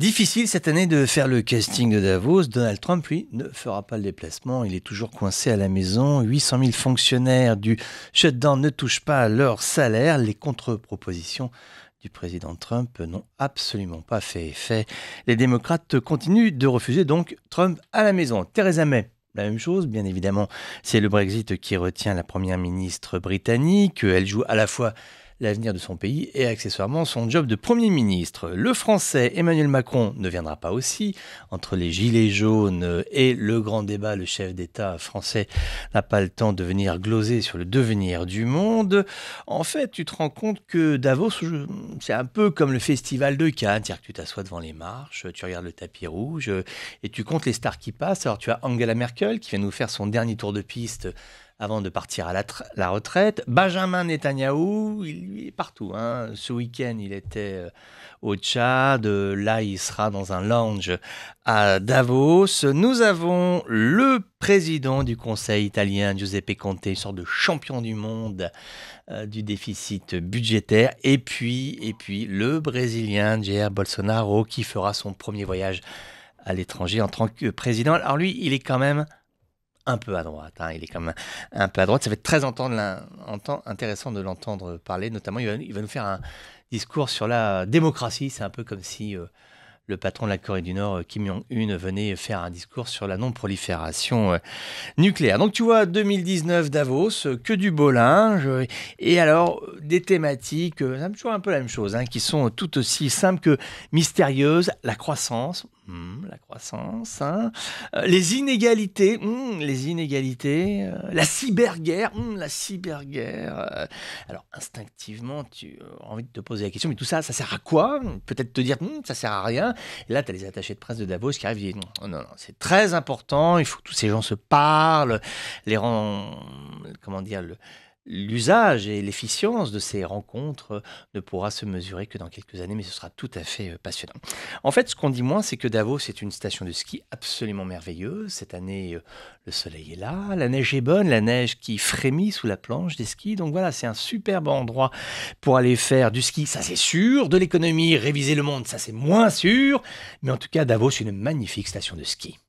Difficile cette année de faire le casting de Davos. Donald Trump, lui, ne fera pas le déplacement. Il est toujours coincé à la maison. 800 000 fonctionnaires du shutdown ne touchent pas leur salaire. Les contre-propositions du président Trump n'ont absolument pas fait effet. Les démocrates continuent de refuser donc Trump à la maison. Theresa May, la même chose, bien évidemment. C'est le Brexit qui retient la première ministre britannique. Elle joue à la fois l'avenir de son pays et accessoirement son job de Premier ministre. Le Français Emmanuel Macron ne viendra pas aussi. Entre les gilets jaunes et le grand débat, le chef d'État français n'a pas le temps de venir gloser sur le devenir du monde. En fait, tu te rends compte que Davos, c'est un peu comme le festival de Cannes. C'est-à-dire que tu t'assois devant les marches, tu regardes le tapis rouge et tu comptes les stars qui passent. Alors tu as Angela Merkel qui vient nous faire son dernier tour de piste avant de partir à la retraite. Benjamin Netanyahou, il est partout. Ce week-end, il était au Tchad. Là, il sera dans un lounge à Davos. Nous avons le président du Conseil italien, Giuseppe Conte, une sorte de champion du monde du déficit budgétaire. Et puis le Brésilien Jair Bolsonaro qui fera son premier voyage à l'étranger en tant que président. Alors lui, il est quand même un peu à droite, il est quand même un peu à droite. Ça va être très intéressant de l'entendre parler. Notamment, il va nous faire un discours sur la démocratie. C'est un peu comme si le patron de la Corée du Nord, Kim Jong-un, venait faire un discours sur la non-prolifération nucléaire. Donc tu vois, 2019 Davos, que du beau linge. Et alors, des thématiques, c'est toujours un peu la même chose, qui sont tout aussi simples que mystérieuses. La croissance. Les inégalités, la cyberguerre, alors instinctivement, tu as envie de te poser la question, mais tout ça, ça sert à quoi? Peut-être te dire, ça sert à rien. Et là, tu as les attachés de presse de Davos qui arrivent et disent, non, c'est très important, il faut que tous ces gens se parlent, l'usage et l'efficience de ces rencontres ne pourra se mesurer que dans quelques années, mais ce sera tout à fait passionnant. En fait, ce qu'on dit moins, c'est que Davos est une station de ski absolument merveilleuse. Cette année, le soleil est là, la neige est bonne, la neige qui frémit sous la planche des skis. Donc voilà, c'est un superbe endroit pour aller faire du ski, ça c'est sûr. De l'économie, réviser le monde, ça c'est moins sûr. Mais en tout cas, Davos, c'est une magnifique station de ski.